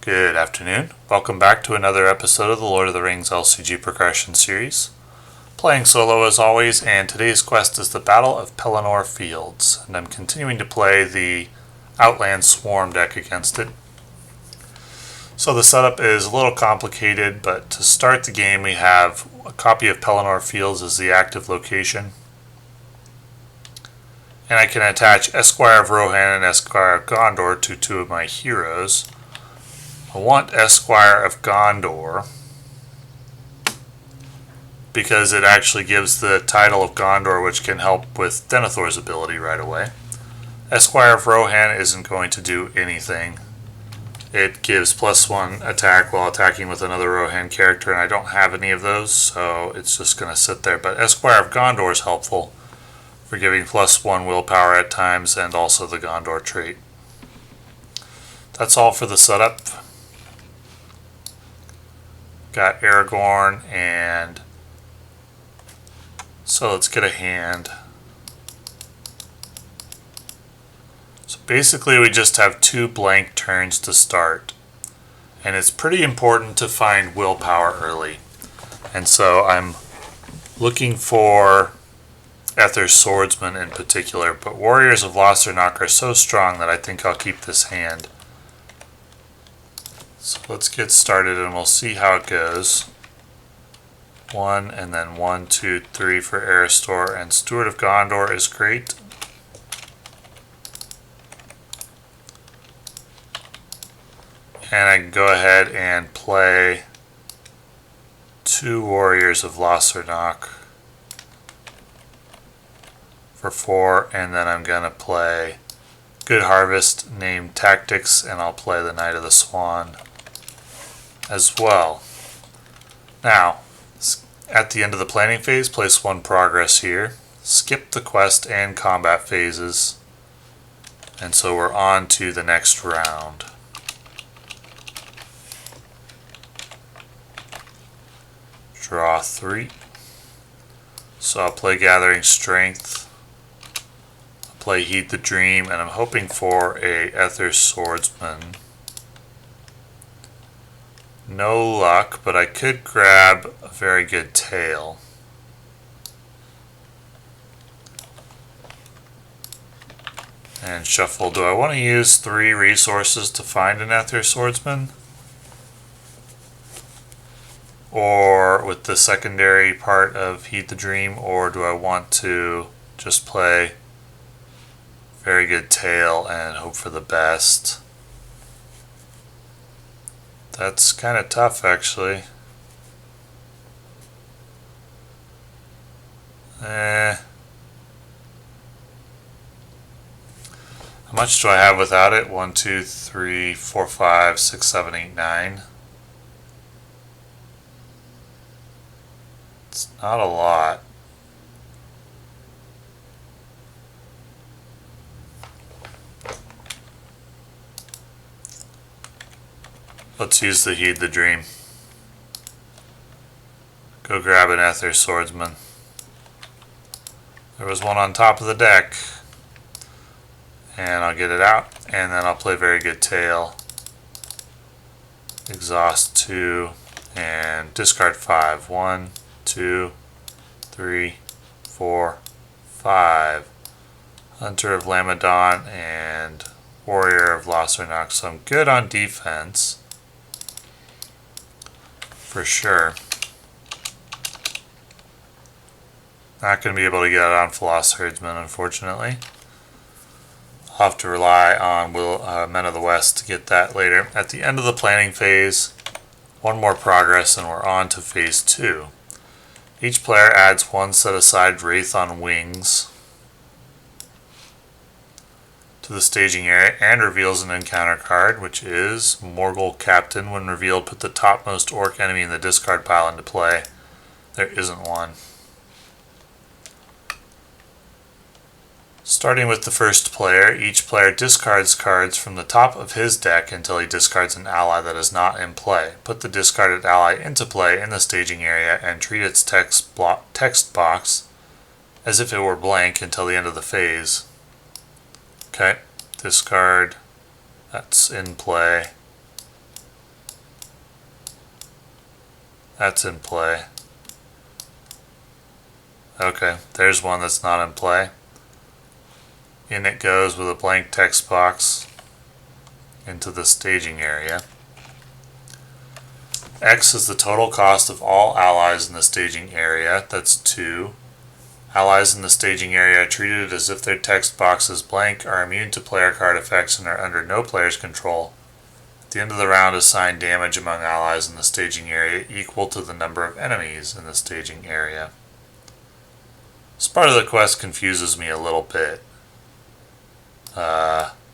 Good afternoon. Welcome back to another episode of the Lord of the Rings LCG Progression Series. Playing solo as always, and today's quest is the Battle of Pelennor Fields, and I'm continuing to play the Outland Swarm deck against it. So the setup is a little complicated, but to start the game we have a copy of Pelennor Fields as the active location. And I can attach Esquire of Rohan and Esquire of Gondor to two of my heroes. I want Esquire of Gondor because it actually gives the title of Gondor, which can help with Denethor's ability right away. Esquire of Rohan isn't going to do anything. It gives +1 attack while attacking with another Rohan character, and I don't have any of those, so it's just going to sit there. But Esquire of Gondor is helpful for giving +1 willpower at times, and also the Gondor trait. That's all for the setup. Got Aragorn, and so let's get a hand. So basically we just have 2 blank turns to start, and it's pretty important to find willpower early. And so I'm looking for Ethir's Swordsman in particular, but Warriors of Lossarnach are so strong that I think I'll keep this hand. So let's get started and we'll see how it goes. 1 and then 1, 2, 3 for Erestor, and Steward of Gondor is great. And I can go ahead and play 2 Warriors of Lossarnach for 4, and then I'm going to play Good Harvest named Tactics, and I'll play the Knight of the Swan as well. Now, at the end of the planning phase, place 1 progress here. Skip the quest and combat phases, and so we're on to the next round. Draw 3. So I'll play Gathering Strength. I'll play Heed the Dream, and I'm hoping for a Ethir's Swordsman. No luck, but I could grab a very good tail. And shuffle. Do I want to use 3 resources to find an Ethir's Swordsman? Or with the secondary part of Heed the Dream, or do I want to just play very good tail and hope for the best? That's kind of tough, actually. How much do I have without it? 1, 2, 3, 4, 5, 6, 7, 8, 9. It's not a lot. Let's use the Heed the Dream. Go grab an Ethir's Swordsman. There was one on top of the deck. And I'll get it out, and then I'll play very good tail. Exhaust 2, and discard 5. 1, 2, 3, 4, 5. Hunter of Lamedon and Warrior of Lossarnach, so I'm good on defense. For sure. Not going to be able to get out on Anfalas Herdsman, unfortunately. I'll have to rely on Men of the West to get that later. At the end of the planning phase, 1 more progress and we're on to phase 2. Each player adds 1 set-aside Wraith on Wings to the staging area and reveals an encounter card, which is Morgul Captain. When revealed, put the topmost orc enemy in the discard pile into play. There isn't one. Starting with the first player, each player discards cards from the top of his deck until he discards an ally that is not in play. Put the discarded ally into play in the staging area and treat its text box as if it were blank until the end of the phase. Okay, discard, that's in play. That's in play. Okay, there's one that's not in play. In it goes with a blank text box into the staging area. X is the total cost of all allies in the staging area. That's 2. Allies in the staging area are treated as if their text box is blank, are immune to player card effects, and are under no player's control. At the end of the round, assign damage among allies in the staging area equal to the number of enemies in the staging area. This part of the quest confuses me a little bit.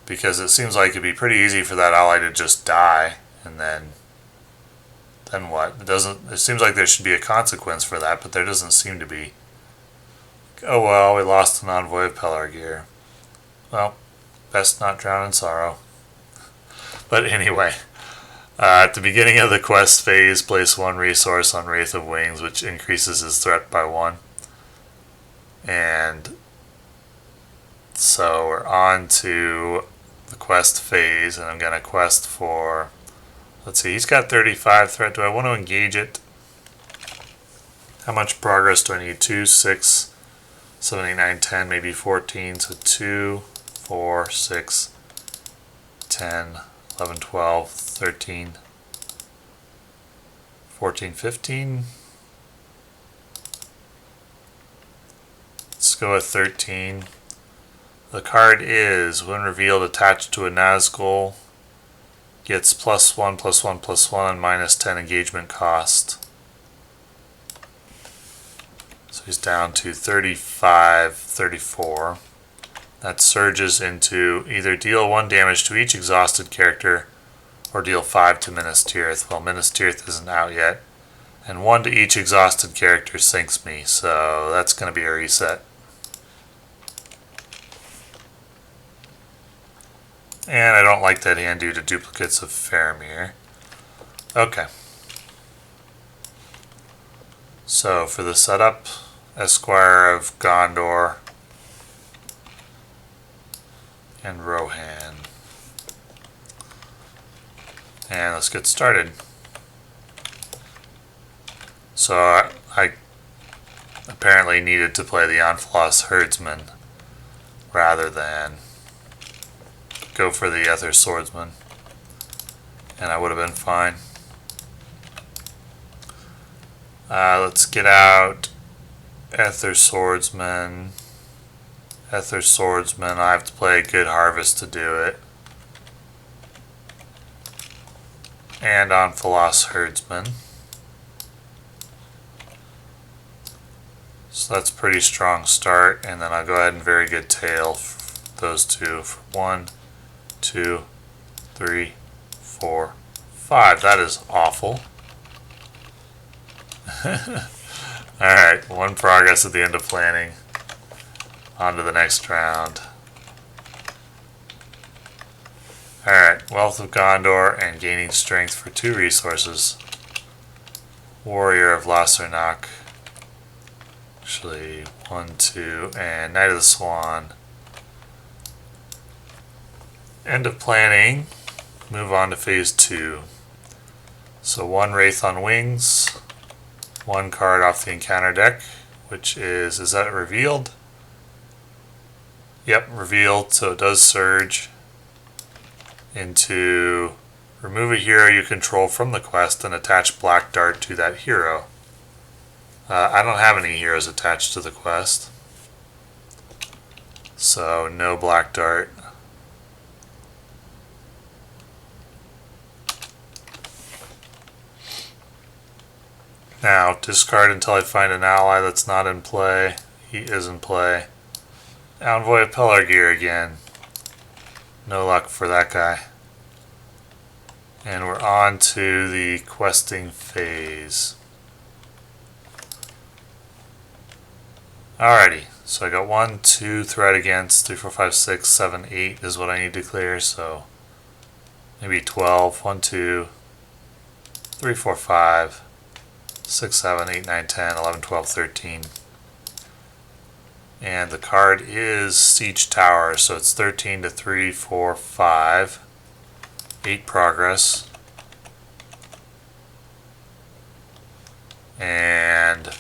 Because it seems like it'd be pretty easy for that ally to just die, and then what? It seems like there should be a consequence for that, but there doesn't seem to be. Oh well, we lost an Envoy of Pelargir. Well, best not drown in sorrow. But anyway, at the beginning of the quest phase, place 1 resource on Wraith of Wings, which increases his threat by 1. And so we're on to the quest phase, and I'm going to quest for, let's see, he's got 35 threat. Do I want to engage it? How much progress do I need? 2, 6, 7, 8, 9, 10, maybe 14. So 2, 4, 6, 10, 11, 12, 13, 14, 15. Let's go with 13. The card is, when revealed, attached to a Nazgul, gets +1/+1/+1 and -10 engagement cost. So he's down to 35, 34. That surges into either deal 1 damage to each exhausted character or deal 5 to Minas Tirith. Well, Minas Tirith isn't out yet. And 1 to each exhausted character sinks me, so that's going to be a reset. And I don't like that hand due to duplicates of Faramir. Okay. So for the setup, Esquire of Gondor and Rohan. And let's get started. So I apparently needed to play the Anfalas Herdsman rather than go for the Ethir Swordsman, and I would have been fine. Let's get out Ethir Swordsman. Ethir Swordsman, I have to play a good harvest to do it. And Anfalas Herdsman. So that's a pretty strong start, and then I'll go ahead and very good tail those two for 1, 2, 3, 4, 5. That is awful. Alright, 1 progress at the end of planning. On to the next round. Alright, Wealth of Gondor and gaining strength for 2 resources. Warrior of Lossarnach. Actually, 1, 2, and Knight of the Swan. End of planning. Move on to phase 2. So 1 Wraith on Wings. 1 card off the encounter deck, which is that revealed? Yep, revealed, so it does surge into remove a hero you control from the quest and attach Black Dart to that hero. I don't have any heroes attached to the quest, so no Black Dart. Now, discard until I find an ally that's not in play. He is in play. Envoy of Pelargir again. No luck for that guy. And we're on to the questing phase. Alrighty, so I got 1, 2 threat against, 3, 4, 5, 6, 7, 8 is what I need to clear, so maybe 12, 1, 2, 3, 4, 5, 6, 7, 8, 9, 10, 11, 12, 13. And the card is Siege Tower, so it's 13 to 3, 4, 5, 8 progress. And I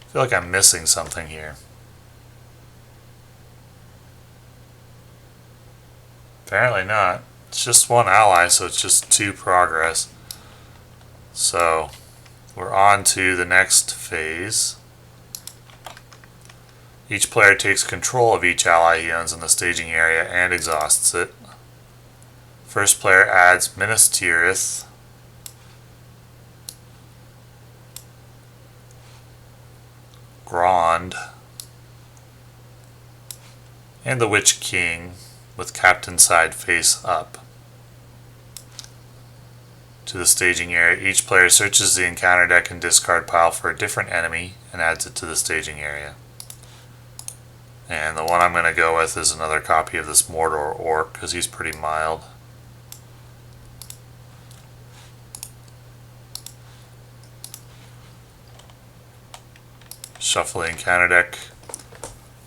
feel like I'm missing something here. Apparently not. It's just one ally, so it's just 2 progress. So we're on to the next phase. Each player takes control of each ally he owns in the staging area and exhausts it. First player adds Minas Tirith, Grond, and the Witch King with Captain side face up to the staging area. Each player searches the encounter deck and discard pile for a different enemy and adds it to the staging area. And the one I'm going to go with is another copy of this Mordor Orc because he's pretty mild. Shuffle the encounter deck.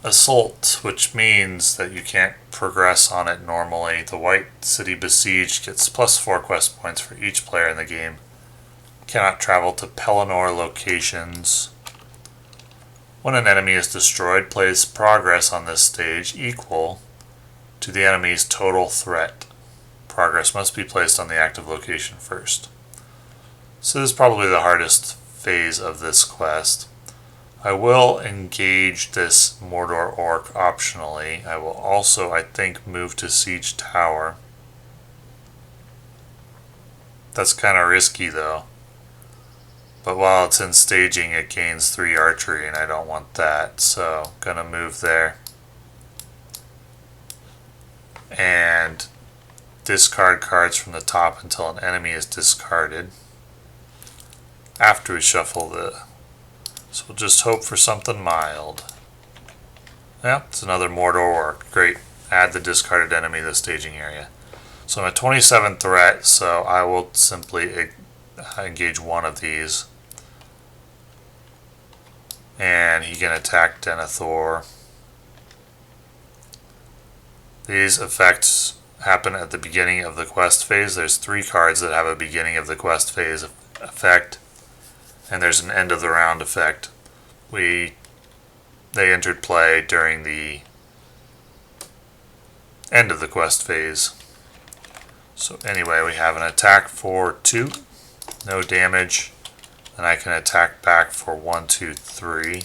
Assault, which means that you can't progress on it normally. The White City Besieged gets +4 quest points for each player in the game. Cannot travel to Pelennor locations. When an enemy is destroyed, place progress on this stage equal to the enemy's total threat. Progress must be placed on the active location first. So this is probably the hardest phase of this quest. I will engage this Mordor Orc optionally. I will also, I think, move to Siege Tower. That's kind of risky though. But while it's in staging, it gains 3 archery, and I don't want that, so gonna move there. And discard cards from the top until an enemy is discarded. After we shuffle the... So we'll just hope for something mild. Yep, it's another Mordor Orc. Great. Add the discarded enemy to the staging area. So I'm at 27 threat, so I will simply engage one of these. And he can attack Denethor. These effects happen at the beginning of the quest phase. There's 3 cards that have a beginning of the quest phase effect. And there's an end of the round effect. They entered play during the end of the quest phase. So anyway, we have an attack for 2, no damage. And I can attack back for 1, 2, 3.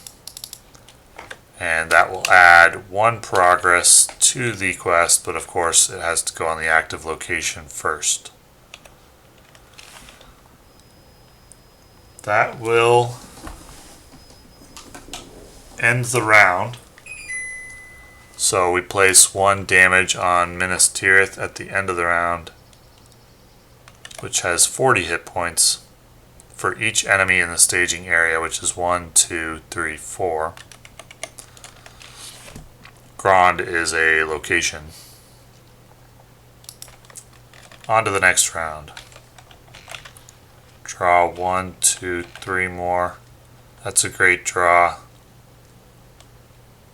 And that will add 1 progress to the quest, but of course it has to go on the active location first. That will end the round. So we place 1 damage on Minas Tirith at the end of the round, which has 40 hit points for each enemy in the staging area, which is 1, 2, 3, 4. Grond is a location. On to the next round. Draw 1, 2, 3 more. That's a great draw.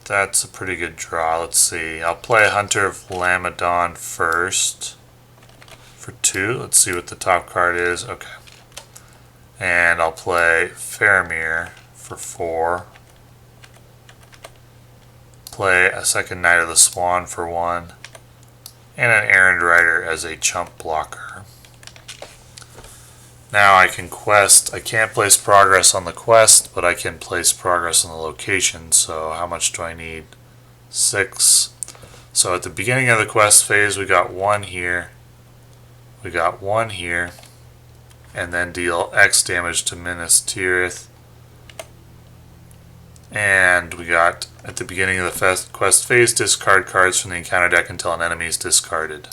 That's a pretty good draw. Let's see. I'll play Hunter of Lamedon first for 2. Let's see what the top card is. Okay. And I'll play Faramir for 4. Play a second Knight of the Swan for 1. And an Errand-rider as a chump blocker. Now I can quest. I can't place progress on the quest, but I can place progress on the location. So how much do I need? 6. So at the beginning of the quest phase, we got 1 here. We got 1 here. And then deal X damage to Minas Tirith. And we got, at the beginning of the quest phase, discard cards from the encounter deck until an enemy is discarded.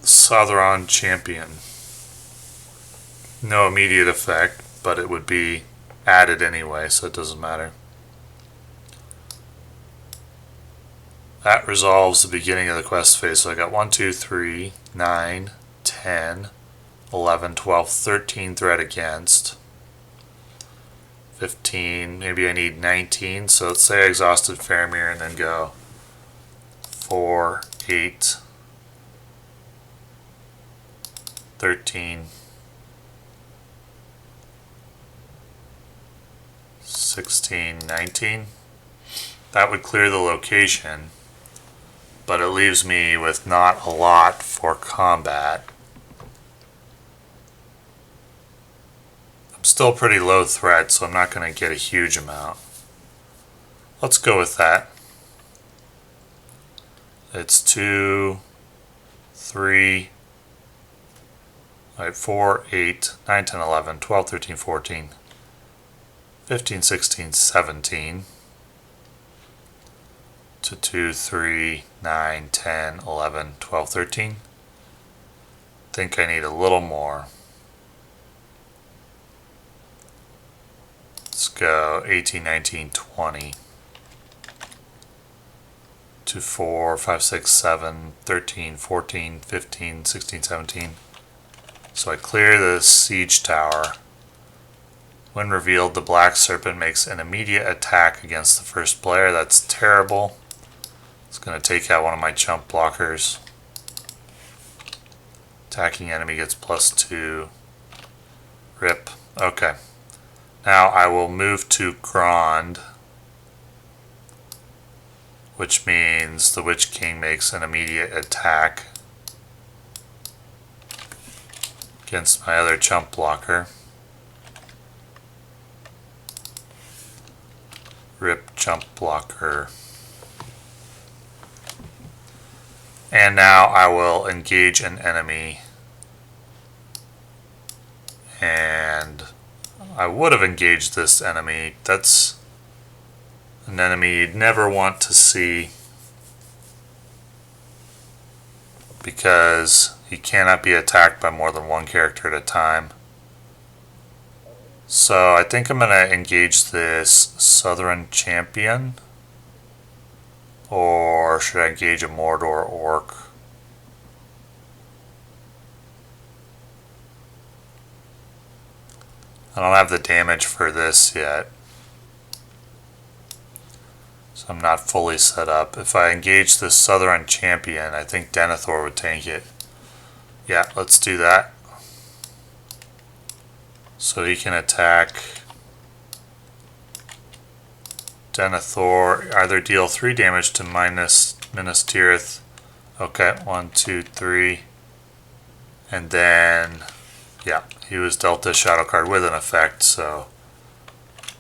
Southron Champion. No immediate effect, but it would be added anyway, so it doesn't matter. That resolves the beginning of the quest phase. So I got 1, 2, 3, 9, 10, 11, 12, 13 threat against. 15, maybe I need 19. So let's say I exhausted Faramir and then go 4, 8, 13, 16, 19. That would clear the location, but it leaves me with not a lot for combat. I'm still pretty low threat, so I'm not going to get a huge amount. Let's go with that. It's 2, 3, 4, 8, 9, 10, 11, 12, 13, 14, 15, 16, 17. To 2, 3, 9, 10, 11, 12, 13. Think I need a little more. Let's go 18, 19, 20. To 4, 5, 6, 7, 13, 14, 15, 16, 17. So I clear the siege tower. When revealed, the Black Serpent makes an immediate attack against the first player. That's terrible. It's going to take out one of my chump blockers. Attacking enemy gets +2. Rip. Okay. Now I will move to Grand, which means the Witch King makes an immediate attack against my other chump blocker. Rip chump blocker. And now I will engage an enemy. And I would have engaged this enemy. That's an enemy you'd never want to see, because he cannot be attacked by more than one character at a time. So I think I'm going to engage this Southern Champion. Or should I engage a Mordor Orc? I don't have the damage for this yet, so I'm not fully set up. If I engage this Southern Champion, I think Denethor would tank it. Yeah, let's do that. So he can attack Denethor, either deal 3 damage to Minas Tirith. Okay, 1, 2, 3. And then, yeah, he was dealt a shadow card with an effect, so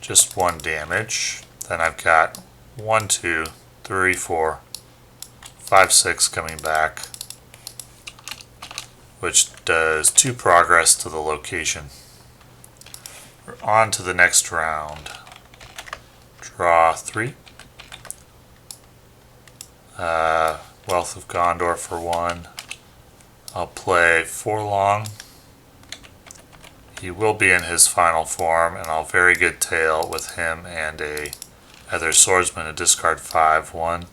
just 1 damage. Then I've got 1, 2, 3, 4, 5, 6 coming back, which does 2 progress to the location. We're on to the next round. Draw 3. Wealth of Gondor for 1. I'll play Forlong. He will be in his final form, and I'll very good tail with him and either Swordsman to discard 5. 1,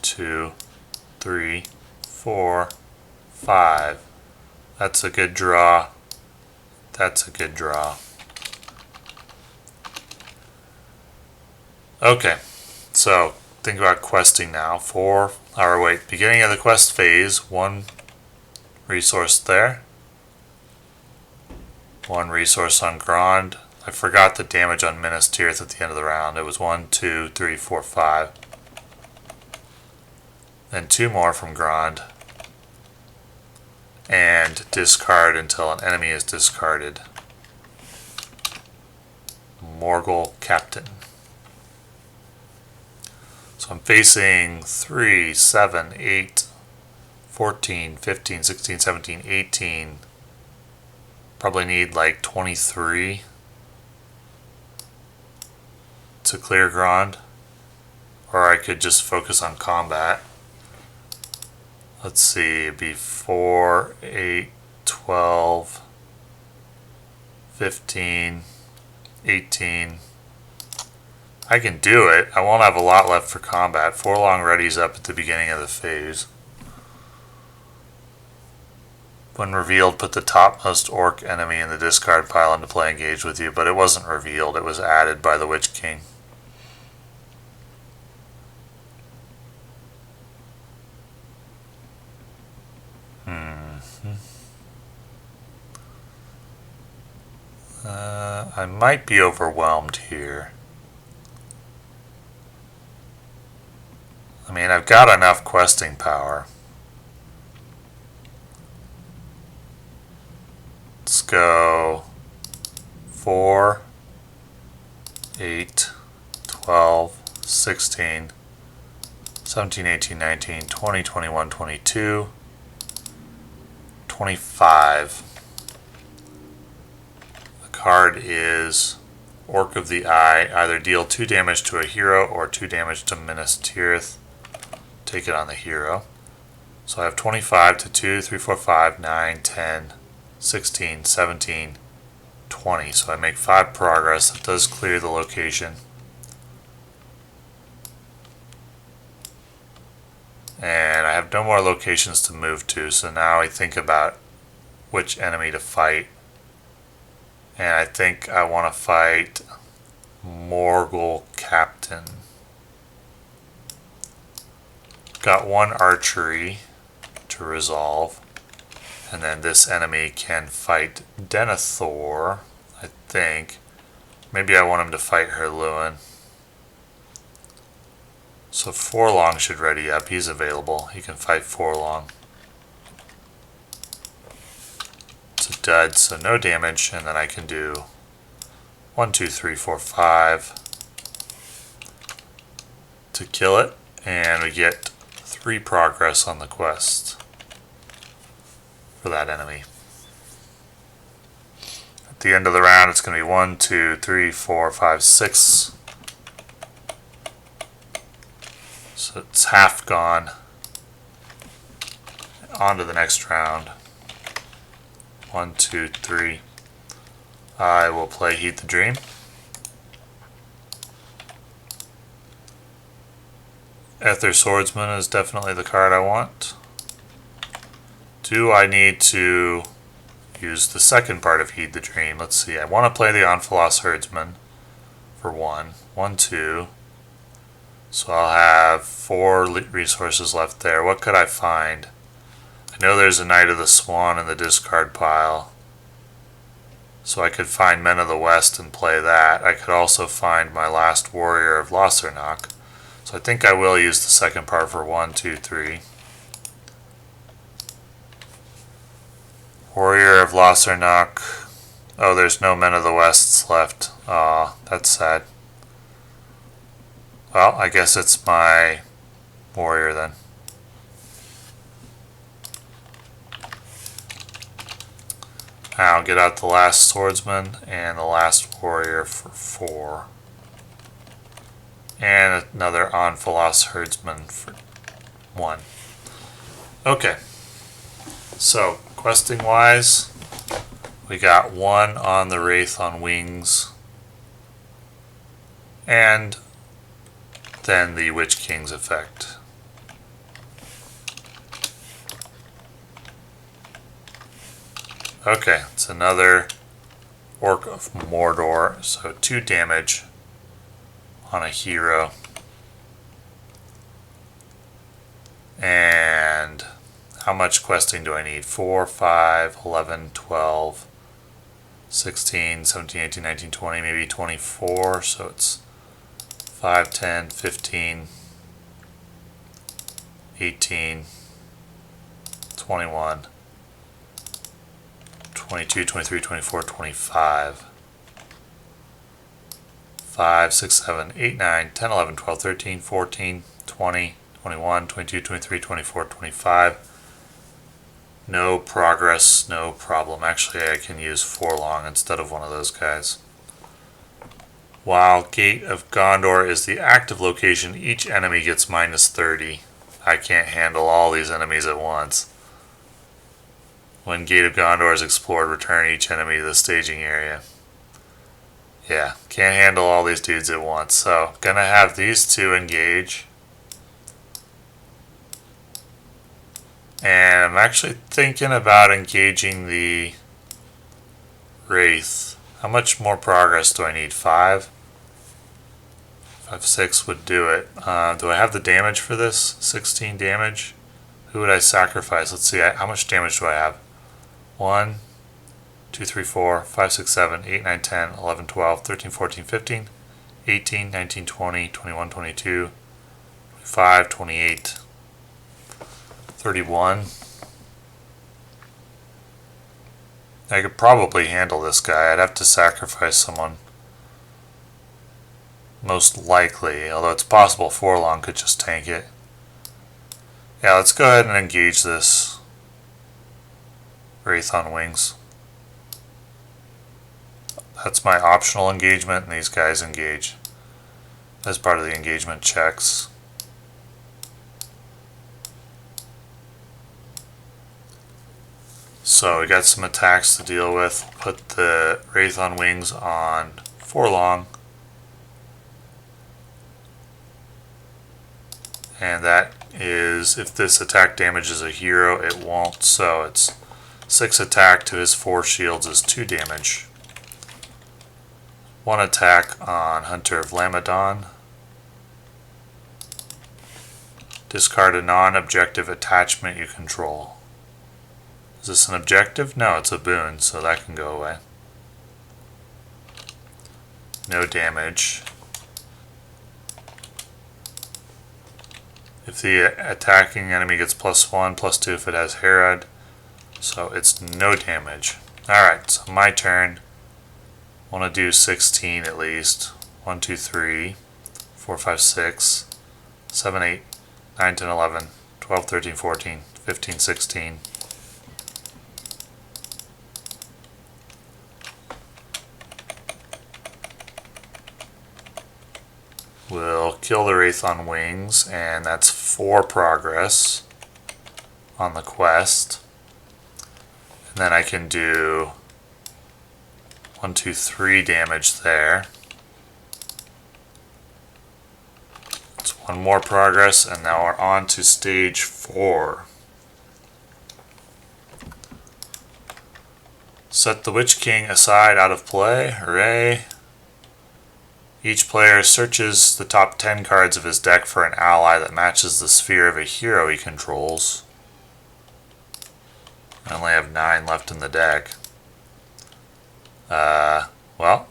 2, 3, 4, 5. That's a good draw. That's a good draw. Okay, so think about questing now. Beginning of the quest phase, 1 resource there. 1 resource on Grand. I forgot the damage on Minas Tirith at the end of the round. It was 1, 2, 3, 4, 5. Then 2 more from Grand. And discard until an enemy is discarded. Morgul Captain. So I'm facing 3, 7, 8, 14, 15, 16, 17, 18. Probably need like 23 to clear Grand. Or I could just focus on combat. Let's see, it'd be 4, 8, 12, 15, 18. I can do it. I won't have a lot left for combat. Forlong readies up at the beginning of the phase. When revealed, put the topmost orc enemy in the discard pile into play engage with you, but it wasn't revealed. It was added by the Witch King. I might be overwhelmed here. I mean, I've got enough questing power. Let's go 4, 8, 12, 16, 17, 18, 19, 20, 21, 22, 25. The card is Orc of the Eye. Either deal 2 damage to a hero or 2 damage to Minas Tirith. Take it on the hero. So I have 25 to 2, 3, 4, 5, 9, 10, 16, 17, 20. So I make 5 progress. That does clear the location. And I have no more locations to move to, so now I think about which enemy to fight. And I think I want to fight Morgul Captain. Got 1 archery to resolve. And then this enemy can fight Denethor, I think. Maybe I want him to fight Hirluin. So Forlong should ready up. He's available. He can fight Forlong. It's a dud, so no damage. And then I can do 1, 2, 3, 4, 5 to kill it. And we get 3 progress on the quest for that enemy. At the end of the round, it's going to be 1, 2, 3, 4, 5, 6. So it's half gone. On to the next round. 1, 2, 3. I will play Heed the Dream. Ethir Swordsman is definitely the card I want. Do I need to use the second part of Heed the Dream? Let's see. I want to play the Anfalas Herdsman for 1. 1, 2. So I'll have 4 resources left there. What could I find? I know there's a Knight of the Swan in the discard pile. So I could find Men of the West and play that. I could also find my last Warrior of Lossarnach. So I think I will use the second part for 1, 2, 3. Warrior of Lossarnach. Oh, there's no Men of the Wests left. Aw, that's sad. Well, I guess it's my warrior then. I'll get out the last swordsman and the last warrior for 4. And another Anfalas herdsman for 1. Okay. So, questing wise, we got 1 on the Wraith on Wings. And then the Witch King's effect. Okay, it's another Orc of Mordor, so 2 damage on a hero. And how much questing do I need? 4, 5, 11, 12, 16, 17, 18, 19, 20, maybe 24, so it's 5, 10, 15, 18, 21, 22, 23, 24, 25, 5, 6, 7, 8, 9, 10, 11, 12, 13, 14, 20, 21, 22, 23, 24, 25. No progress, no problem. Actually, I can use Forlong instead of one of those guys. While Gate of Gondor is the active location, each enemy gets minus 30. I can't handle all these enemies at once. When Gate of Gondor is explored, return each enemy to the staging area. Yeah, can't handle all these dudes at once. So, gonna have these 2 engage. And I'm actually thinking about engaging the Wraith. How much more progress do I need? 5? 5, 6 would do it. Do I have the damage for this? 16 damage? Who would I sacrifice? Let's see, how much damage do I have? 1, 2, 3, 4, 5, 6, 7, 8, 9, 10, 11, 12, 13, 14, 15, 18, 19, 20, 21, 22, 25, 28, 31. I could probably handle this guy. I'd have to sacrifice someone. Most likely, although it's possible Forlong could just tank it. Yeah, let's go ahead and engage this Wraith on Wings. That's my optional engagement, and these guys engage as part of the engagement checks. So we got some attacks to deal with. Put the Wraith on Wings on Forlong. And that is, if this attack damages a hero, it won't. So it's 6 attack to his 4 shields is 2 damage. 1 attack on Hunter of Lamedon. Discard a non-objective attachment you control. Is this an objective? No, it's a boon, so that can go away. No damage. If the attacking enemy gets +1, +2 if it has Herod. So it's no damage. Alright, so my turn. I want to do 16 at least. 1, 2, 3, 4, 5, 6, 7, 8, 9, 10, 11, 12, 13, 14, 15, 16. We'll kill the Wraith on Wings, and that's 4 progress on the quest. And then I can do 1, 2, 3 damage there. It's 1 more progress, and now we're on to stage 4. Set the Witch King aside out of play. Hooray! Each player searches the top 10 cards of his deck for an ally that matches the sphere of a hero he controls. I only have 9 left in the deck. Well,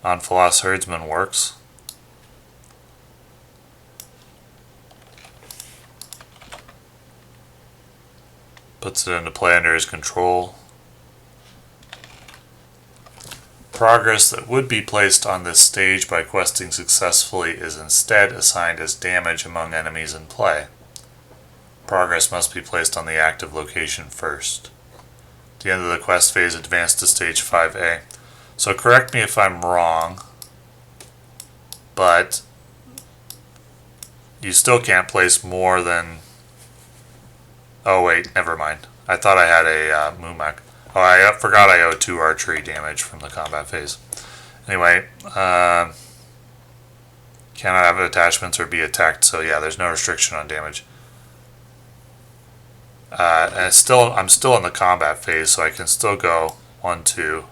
Anfalas Herdsman works. Puts it into play under his control. Progress that would be placed on this stage by questing successfully is instead assigned as damage among enemies in play. Progress must be placed on the active location first. At the end of the quest phase, advance to stage 5A. So correct me if I'm wrong, but you still can't place more than... Oh wait, never mind. I thought I had a Mumak. Oh, I forgot I owe 2 archery damage from the combat phase. Anyway, cannot have attachments or be attacked, so yeah, there's no restriction on damage. And I'm still in the combat phase, so I can still go 1, 2,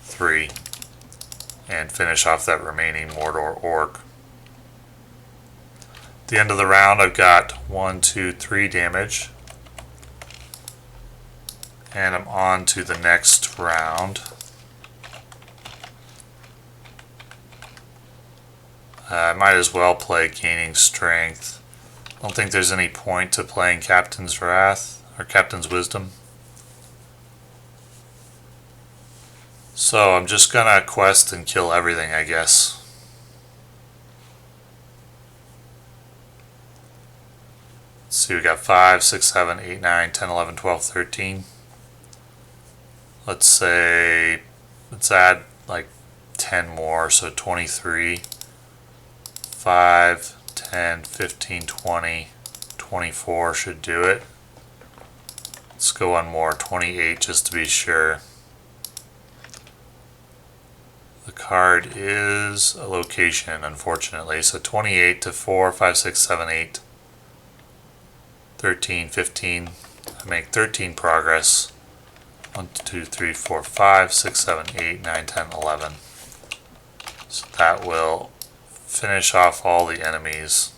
3, and finish off that remaining Mordor orc. At the end of the round, I've got 1, 2, 3 damage. And I'm on to the next round. I might as well play Gaining Strength. I don't think there's any point to playing Captain's Wrath or Captain's Wisdom. So I'm just gonna quest and kill everything, I guess. Let's see, we got 5, 6, 7, 8, 9, 10, 11, 12, 13. Let's say, let's add like 10 more, so 23, 5, 10, 15, 20, 24 should do it. Let's go one more, 28 just to be sure. The card is a location, unfortunately, so 28 to 4, 5, 6, 7, 8, 13, 15. I make 13 progress. 1, 2, 3, 4, 5, 6, 7, 8, 9, 10, 11. So that will finish off all the enemies.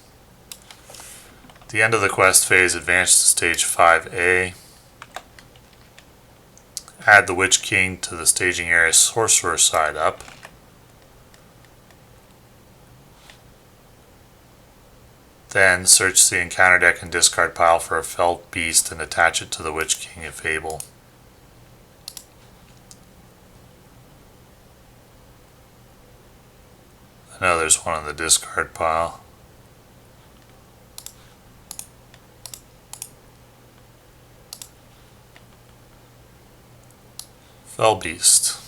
At the end of the quest phase, advance to stage 5A. add the Witch King to the staging area sorcerer side up. Then search the encounter deck and discard pile for a felled beast and attach it to the Witch King if able. I know there's one in the discard pile. Fell Beast.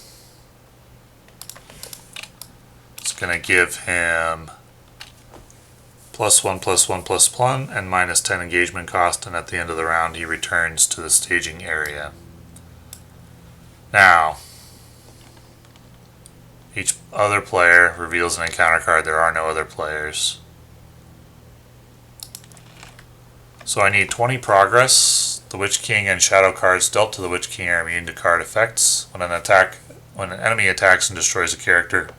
It's going to give him +1/+1/+1 and -10 engagement cost, and at the end of the round he returns to the staging area. Now, each other player reveals an encounter card. There are no other players. So I need 20 progress. The Witch King and shadow cards dealt to the Witch King are immune to card effects. When an enemy attacks and destroys a character,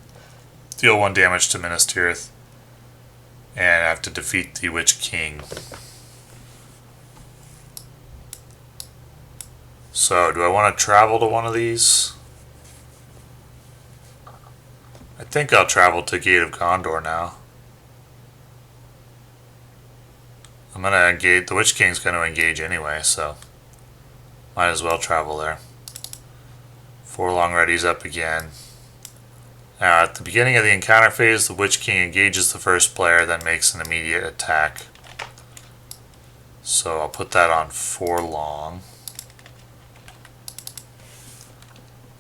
deal 1 damage to Minas Tirith, and I have to defeat the Witch King. So, do I want to travel to one of these? I think I'll travel to Gate of Gondor now. I'm going to engage. The Witch King's going to engage anyway, so might as well travel there. Forlong readies up again. Now, at the beginning of the encounter phase, the Witch King engages the first player, then makes an immediate attack. So I'll put that on Forlong.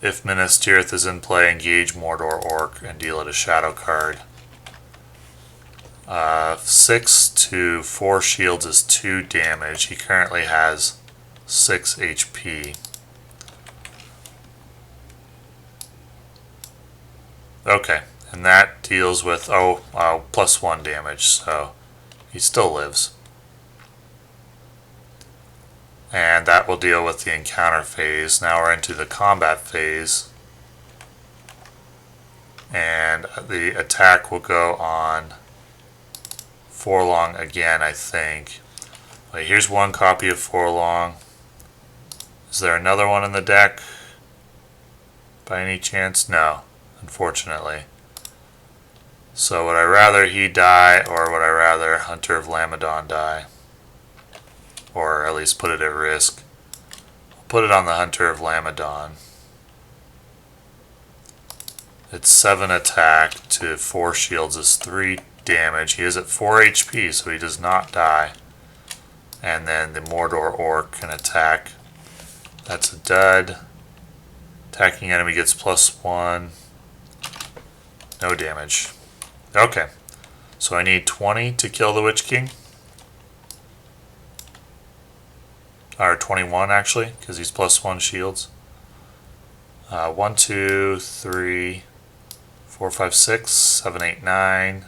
If Minas Tirith is in play, engage Mordor Orc and deal it a shadow card. 6 to 4 shields is 2 damage. He currently has 6 HP. Okay, and that deals with +1 damage, so he still lives. And that will deal with the encounter phase. Now we're into the combat phase. And the attack will go on Forlong again, I think. Wait, here's one copy of Forlong. Is there another one in the deck by any chance? No, unfortunately. So would I rather he die, or would I rather Hunter of Lamedon die? Or at least put it at risk. I'll put it on the Hunter of Lamedon. It's 7 attack to 4 shields is 3 damage. He is at 4 HP, so he does not die. And then the Mordor Orc can attack. That's a dud. Attacking enemy gets +1. No damage. Okay. So I need 20 to kill the Witch King. Or 21 actually, because he's +1 shields. 1, 2, 3, 4, 5, 6, 7, 8, 9,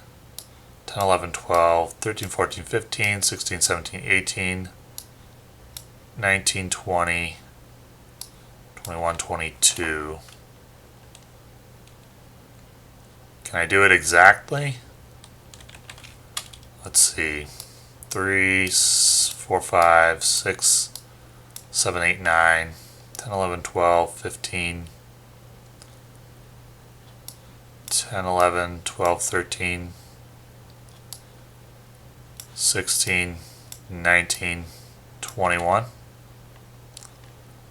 10, 11, 12, 13, 14, 15, 16, 17, 18, 19, 20, 21, 22. Can I do it exactly? Let's see. 3, 4, 5, 6, 7, 8, 9, 10, 11, 12, 15, 10, 11, 12, 13, 16, 19, 21.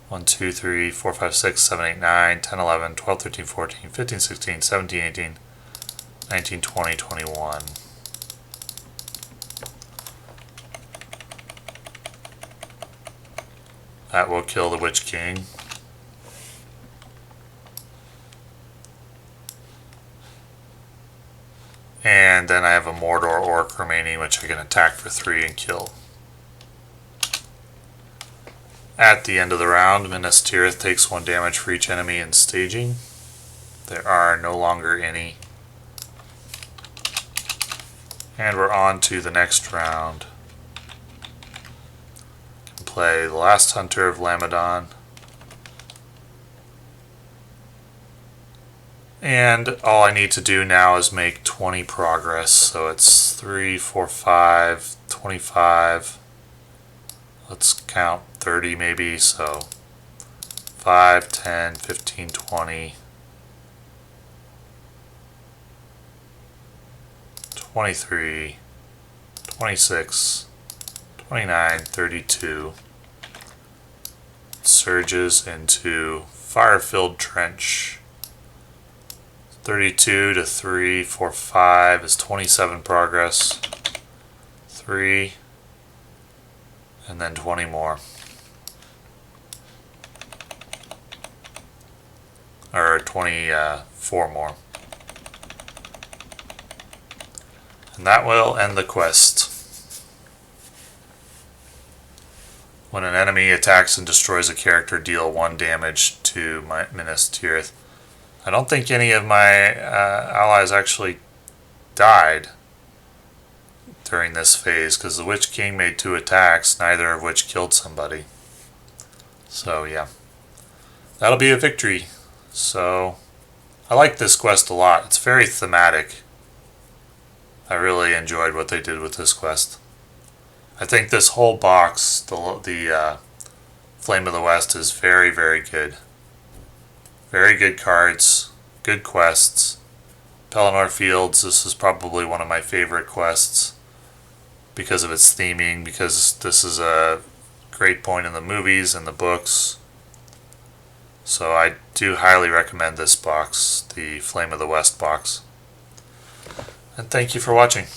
1, 2, 3, 4, 5, 6, 7, 8, 9, 10, 11, 12, 13, 14, 15, 16, 17, 18, 19, 20, 21. That will kill the Witch King. And then I have a Mordor Orc remaining, which I can attack for 3 and kill. At the end of the round, Minas Tirith takes 1 damage for each enemy in staging. There are no longer any. And we're on to the next round. Play the last Hunter of Lamedon. And all I need to do now is make 20 progress. So it's 3, 4, 5, 25. Let's count 30 maybe. So 5, 10, 15, 20, 23, 26, 29, 32. Surges into Fire-Filled Trench. 32 to 3, 4, 5 is 27 progress. 3, and then 20 more. Or 24 more. And that will end the quest. When an enemy attacks and destroys a character, deal 1 damage to Minas Tirith. I don't think any of my allies actually died during this phase, because the Witch King made 2 attacks, neither of which killed somebody. So yeah, that'll be a victory. So I like this quest a lot. It's very thematic. I really enjoyed what they did with this quest. I think this whole box, the Flame of the West, is very, very good. Very good cards, good quests. Pelennor Fields, this is probably one of my favorite quests because of its theming, because this is a great point in the movies and the books. So I do highly recommend this box, the Flame of the West box. And thank you for watching.